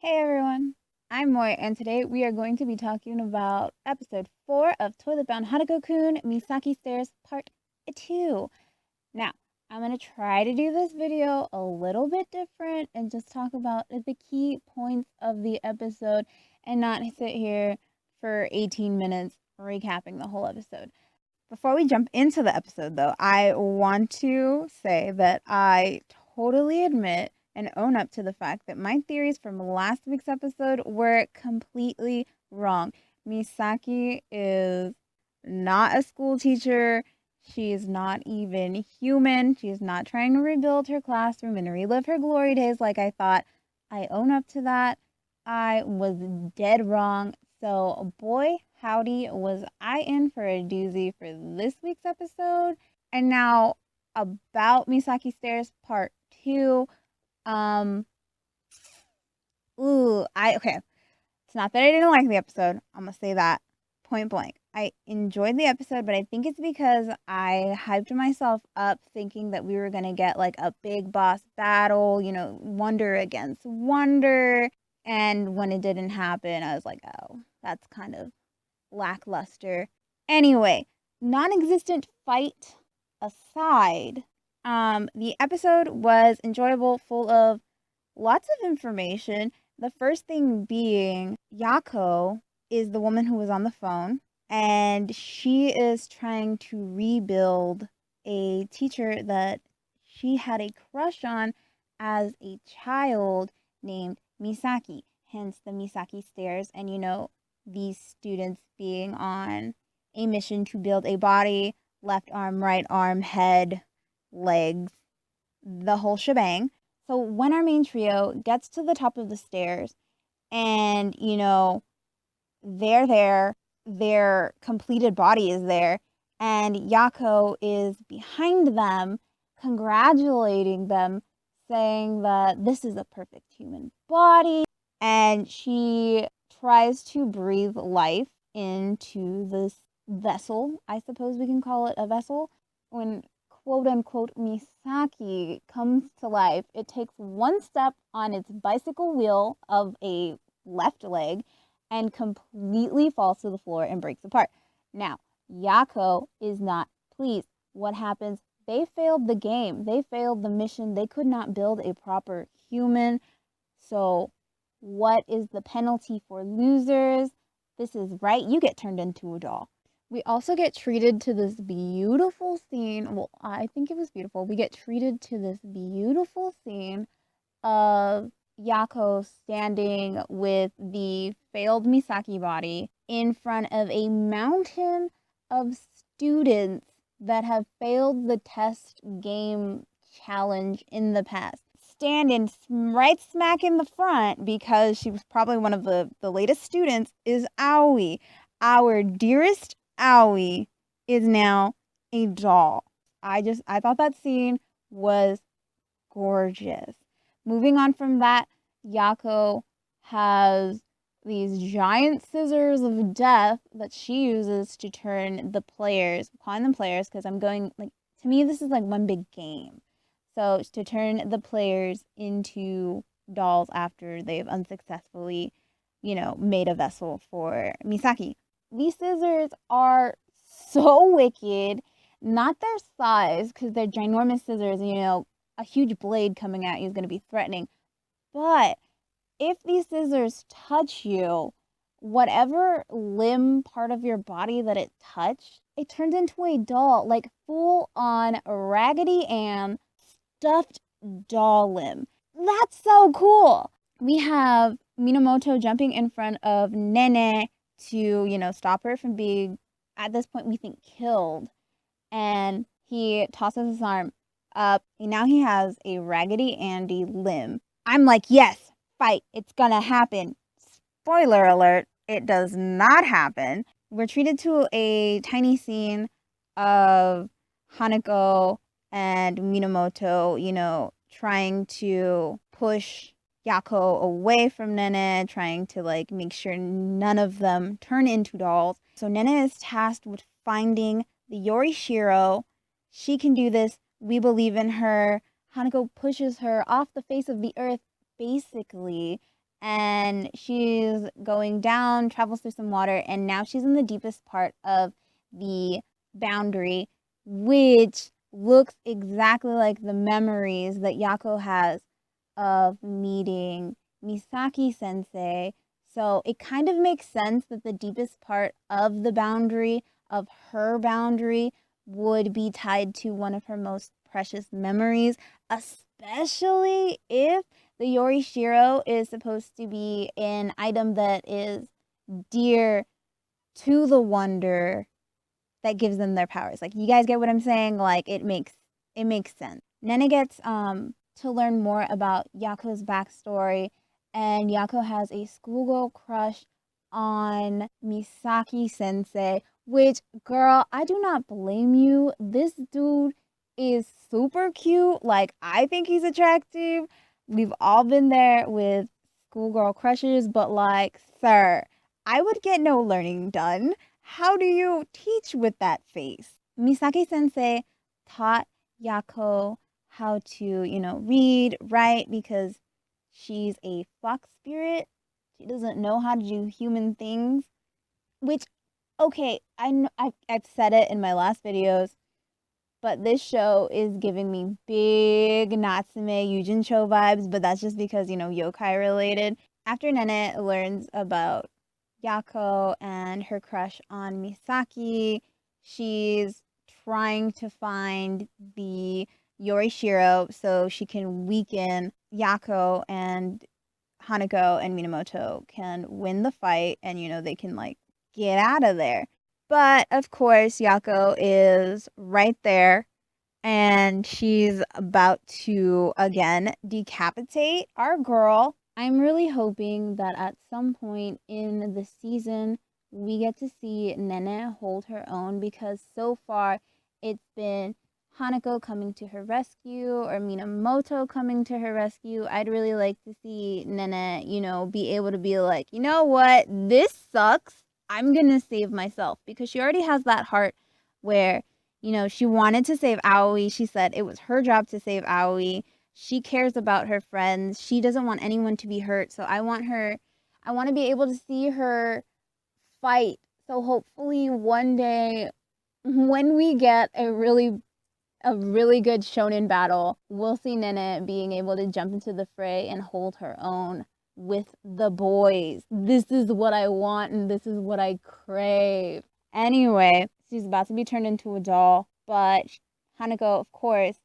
Hey everyone, I'm Moy, and today we are going to be talking about episode 4 of Toilet Bound Hanako-kun Misaki Stairs Part 2. Now, I'm going to try to do this video a little bit different and just talk about the key points of the episode and not sit here for 18 minutes recapping the whole episode. Before we jump into the episode, though, I want to say that I totally admit and own up to the fact that my theories from last week's episode were completely wrong. Misaki is not a school teacher. She is not even human. She is not trying to rebuild her classroom and relive her glory days like I thought. I own up to that. I was dead wrong. So, boy, howdy, was I in for a doozy for this week's episode. And now, about Misaki Stairs Part 2. Um, okay. It's not that I didn't like the episode. I'm gonna say that point blank. I enjoyed the episode, but I think it's because I hyped myself up thinking that we were gonna get like a big boss battle, Wonder against Wonder. And when it didn't happen, I was like, oh, that's kind of lackluster. Anyway, non existent fight aside, the episode was enjoyable, full of lots of information. The first thing being Yako is the woman who was on the phone, and she is trying to rebuild a teacher that she had a crush on as a child named Misaki, hence the Misaki Stairs. And these students being on a mission to build a body, left arm, right arm, head, legs, the whole shebang. So when our main trio gets to the top of the stairs and, they're there, their completed body is there, and Yako is behind them, congratulating them, saying that this is a perfect human body, and she tries to breathe life into this vessel. I suppose we can call it a vessel. When quote unquote Misaki comes to life, it takes one step on its bicycle wheel of a left leg and completely falls to the floor and breaks apart. Now, Yako is not pleased. What happens? They failed the game. They failed the mission. They could not build a proper human. So, what is the penalty for losers? This is right. You get turned into a doll. We also get treated to this beautiful scene. Well, I think it was beautiful. We get treated to this beautiful scene of Yako standing with the failed Misaki body in front of a mountain of students that have failed the test game challenge in the past. Standing right smack in the front because she was probably one of the latest students is Aoi. Our dearest Aoi is now a doll. I thought that scene was gorgeous. Moving on from that, Yako has these giant scissors of death that she uses to turn the players, calling them players because I'm going, like, to me, this is like one big game. So, to turn the players into dolls after they've unsuccessfully, made a vessel for Misaki. These scissors are so wicked. Not their size, because they're ginormous scissors, a huge blade coming at you is going to be threatening. But if these scissors touch you, whatever limb part of your body that it touched, it turns into a doll, like full on Raggedy Ann stuffed doll limb. That's so cool. We have Minamoto jumping in front of Nene to, stop her from being, at this point, we think killed. And he tosses his arm up. And now he has a Raggedy Andy limb. I'm like, yes, fight. It's gonna happen. Spoiler alert, it does not happen. We're treated to a tiny scene of Hanako and Minamoto, trying to push Yako away from Nene, trying to make sure none of them turn into dolls. So Nene is tasked with finding the Yorishiro. She can do this. We believe in her. Hanako pushes her off the face of the earth, basically, and she's going down, travels through some water, and now she's in the deepest part of the boundary, which looks exactly like the memories that Yako has of meeting Misaki sensei. So it kind of makes sense that the deepest part of the boundary, of her boundary, would be tied to one of her most precious memories, especially if the Yorishiro is supposed to be an item that is dear to the wonder that gives them their powers. Like, you guys get what I'm saying? Like, it makes sense. Nene gets to learn more about Yako's backstory, and Yako has a schoolgirl crush on Misaki sensei, which, girl, I do not blame you. This dude is super cute. Like, I think he's attractive. We've all been there with schoolgirl crushes, but like, sir, I would get no learning done. How do you teach with that face? Misaki sensei taught Yako how to, read, write, because she's a fox spirit. She doesn't know how to do human things, which, okay, I know I've said it in my last videos, but this show is giving me big Natsume Yujincho vibes, but that's just because, yokai related. After Nene learns about Yako and her crush on Misaki, she's trying to find the Yorishiro so she can weaken Yako, and Hanako and Minamoto can win the fight, and they can like get out of there. But of course, Yako is right there, and she's about to again decapitate our girl. I'm really hoping that at some point in the season we get to see Nene hold her own, because so far it's been Hanako coming to her rescue or Minamoto coming to her rescue. I'd really like to see Nene, be able to be like, you know what, this sucks. I'm gonna save myself, because she already has that heart where, she wanted to save Aoi. She said it was her job to save Aoi. She cares about her friends. She doesn't want anyone to be hurt. So I want to be able to see her fight. So hopefully one day when we get a really good shonen battle, we'll see Nene being able to jump into the fray and hold her own with the boys. This is what I want, and this is what I crave. Anyway, she's about to be turned into a doll, but Hanako, of course,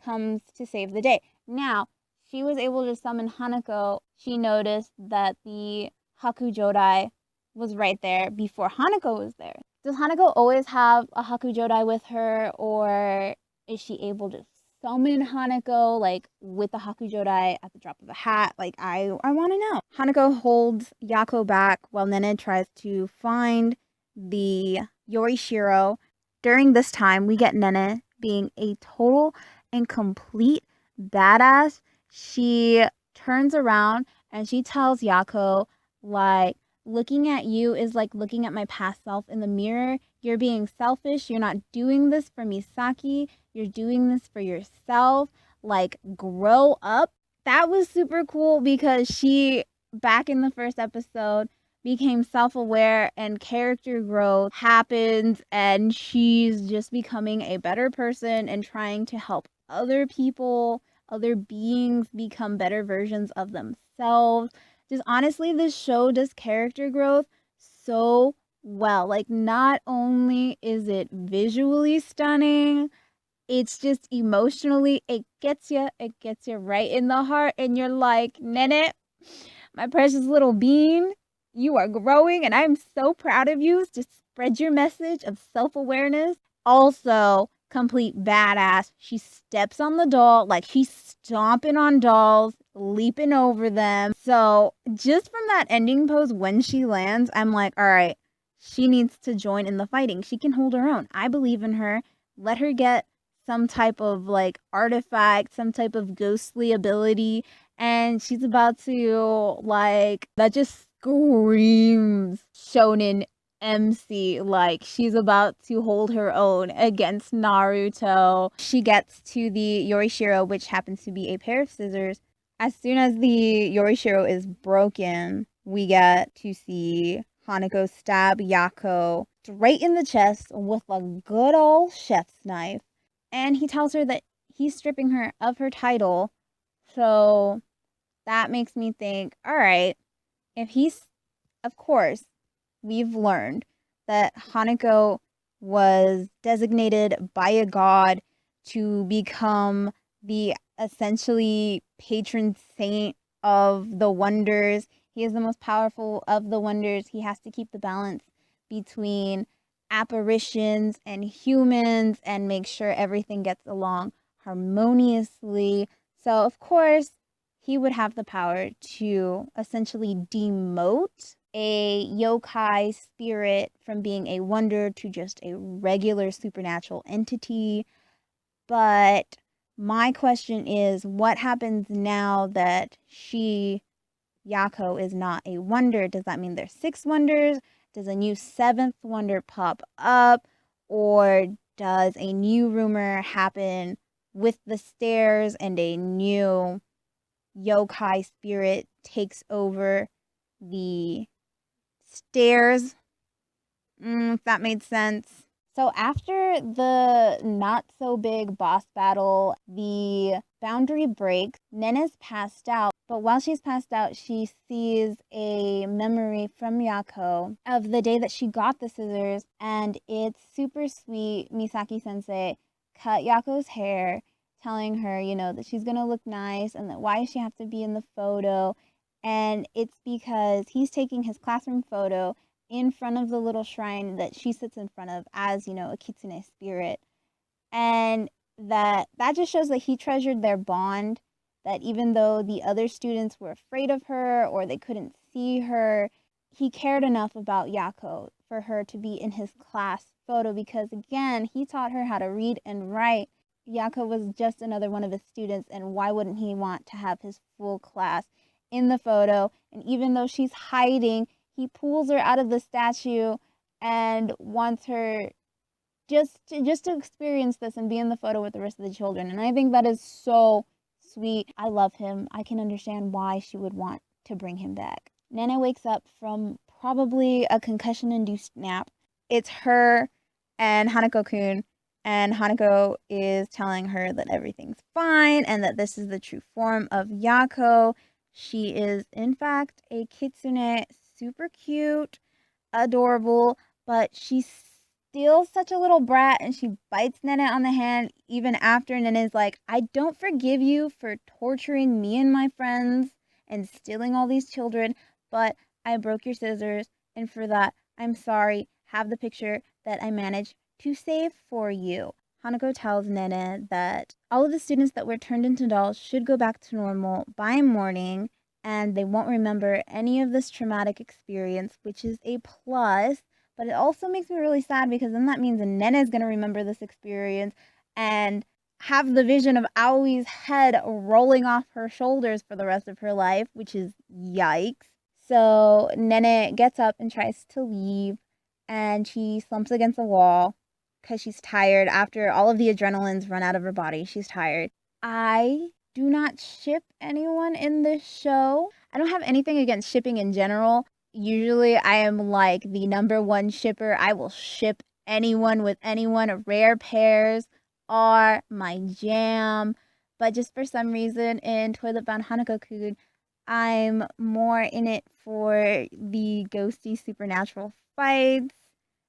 comes to save the day. Now, she was able to summon Hanako. She noticed that the Hakujodai was right there before Hanako was there. Does Hanako always have a Hakujodai with her, or is she able to summon Hanako, like, with the Hakujodai at the drop of a hat? Like, I want to know. Hanako holds Yako back while Nene tries to find the Yorishiro. During this time, we get Nene being a total and complete badass. She turns around and she tells Yako, like, looking at you is like looking at my past self in the mirror. You're being selfish. You're not doing this for Misaki. You're doing this for yourself. Like, grow up. That was super cool, because she, back in the first episode, became self-aware, and character growth happens, and she's just becoming a better person and trying to help other people, other beings become better versions of themselves. Just honestly, this show does character growth so well. Like, not only is it visually stunning, it's just emotionally, it gets you right in the heart, and you're like, Nene, my precious little bean, you are growing, and I'm so proud of you. Just spread your message of self-awareness. Also, complete badass. She steps on the doll, like she's stomping on dolls, leaping over them. So just from that ending pose when she lands, I'm like, all right, she needs to join in the fighting. She can hold her own. I believe in her. Let her get some type of like artifact, some type of ghostly ability, and she's about to, like, that just screams shonen MC. Like, she's about to hold her own against Naruto. She gets to the Yorishiro, which happens to be a pair of scissors, As soon as the Yorishiro is broken, we get to see Hanako stab Yako straight in the chest with a good old chef's knife. And he tells her that he's stripping her of her title. So that makes me think, all right, if he's, of course, we've learned that Hanako was designated by a god to become the essentially patron saint of the wonders. He is the most powerful of the wonders. He has to keep the balance between apparitions and humans and make sure everything gets along harmoniously. So, of course, he would have the power to essentially demote a yokai spirit from being a wonder to just a regular supernatural entity. But my question is, what happens now that Yako, is not a wonder? Does that mean there's 6 wonders? Does a new 7th wonder pop up? Or does a new rumor happen with the stairs and a new yokai spirit takes over the stairs? If that made sense. So after the not so big boss battle, the boundary breaks. Nene's passed out, but while she's passed out, she sees a memory from Yako of the day that she got the scissors, and it's super sweet. Misaki sensei cut Yako's hair, telling her, that she's gonna look nice and that why does she have to be in the photo? And it's because he's taking his classroom photo in front of the little shrine that she sits in front of as, a kitsune spirit. And that just shows that he treasured their bond, that even though the other students were afraid of her or they couldn't see her, he cared enough about Yako for her to be in his class photo because, again, he taught her how to read and write. Yako was just another one of his students, and why wouldn't he want to have his full class in the photo? And even though she's hiding, he pulls her out of the statue and wants her just to experience this and be in the photo with the rest of the children. And I think that is so sweet. I love him. I can understand why she would want to bring him back. Nana wakes up from probably a concussion-induced nap. It's her and Hanako-kun, and Hanako is telling her that everything's fine and that this is the true form of Yako. She is, in fact, a kitsune, super cute, adorable, but she's still such a little brat, and she bites Nene on the hand even after Nene's like, I don't forgive you for torturing me and my friends and stealing all these children, but I broke your scissors, and for that, I'm sorry. Have the picture that I managed to save for you. Hanako tells Nene that all of the students that were turned into dolls should go back to normal by morning, and they won't remember any of this traumatic experience, which is a plus. But it also makes me really sad because then that means Nene is going to remember this experience and have the vision of Aoi's head rolling off her shoulders for the rest of her life, which is yikes. So Nene gets up and tries to leave, and she slumps against the wall because she's tired. After all of the adrenaline's run out of her body, she's tired. I do not ship anyone in this show. I don't have anything against shipping in general. Usually I am like the number one shipper. I will ship anyone with anyone. Rare pairs are my jam. But just for some reason in Toilet Bound Hanako-kun, I'm more in it for the ghosty supernatural fights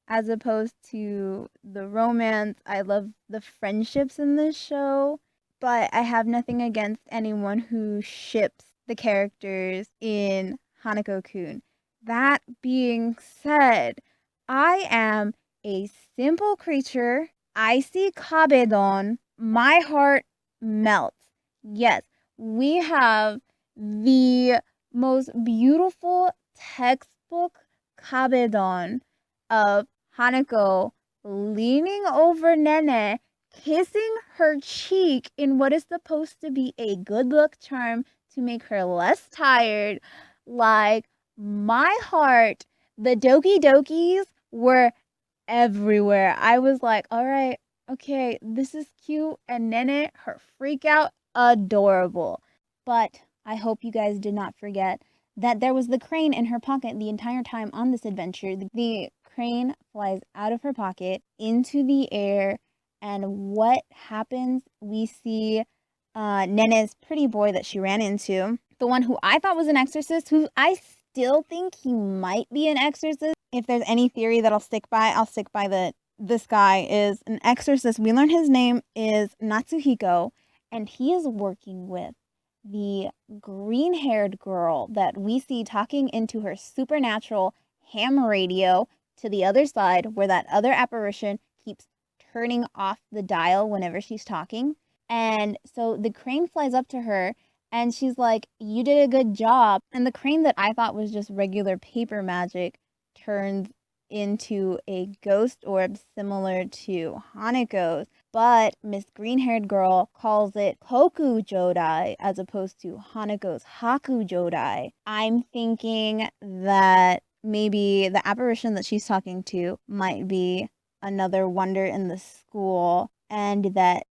as opposed to the romance. I love the friendships in this show, but I have nothing against anyone who ships the characters in Hanako-kun. That being said, I am a simple creature. I see Kabedon. My heart melts. Yes, we have the most beautiful textbook Kabedon of Hanako leaning over Nene, kissing her cheek in what is supposed to be a good luck charm to make her less tired. Like, my heart, the Doki Dokis were everywhere. I was like, all right, okay, this is cute. And Nene, her freak out, adorable. But I hope you guys did not forget that there was the crane in her pocket the entire time on this adventure. The crane flies out of her pocket into the air, and what happens? We see Nene's pretty boy that she ran into, the one who I thought was an exorcist, who I still think he might be an exorcist. If there's any theory that I'll stick by that this guy is an exorcist. We learn his name is Natsuhiko, and he is working with the green-haired girl that we see talking into her supernatural ham radio to the other side, where that other apparition keeps turning off the dial whenever she's talking. And so the crane flies up to her and she's like, "You did a good job." And the crane that I thought was just regular paper magic turns into a ghost orb similar to Hanako's. But Miss Green-haired girl calls it Koku Jodai as opposed to Hanako's Haku Jodai. I'm thinking that maybe the apparition that she's talking to might be another wonder in the school, and that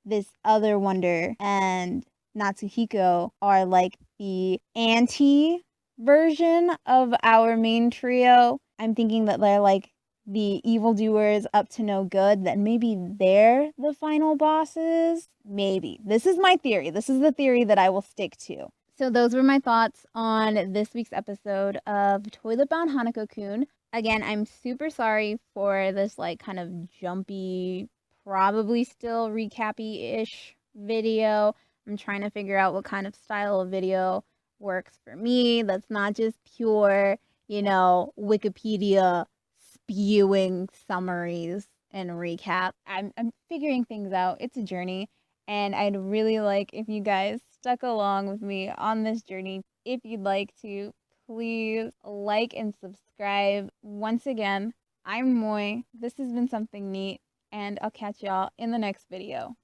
this other wonder, and Natsuhiko are like the anti version of our main trio. I'm thinking that they're like the evildoers up to no good, that maybe they're the final bosses. Maybe. This is my theory. This is the theory that I will stick to. So those were my thoughts on this week's episode of Toilet Bound Hanako-kun. Again, I'm super sorry for this like kind of jumpy, probably still recappy-ish video. I'm trying to figure out what kind of style of video works for me. That's not just pure, Wikipedia spewing summaries and recap. I'm figuring things out. It's a journey, and I'd really like if you guys stuck along with me on this journey. If you'd like to, please like and subscribe. Once again, I'm Moy. This has been something neat, and I'll catch y'all in the next video.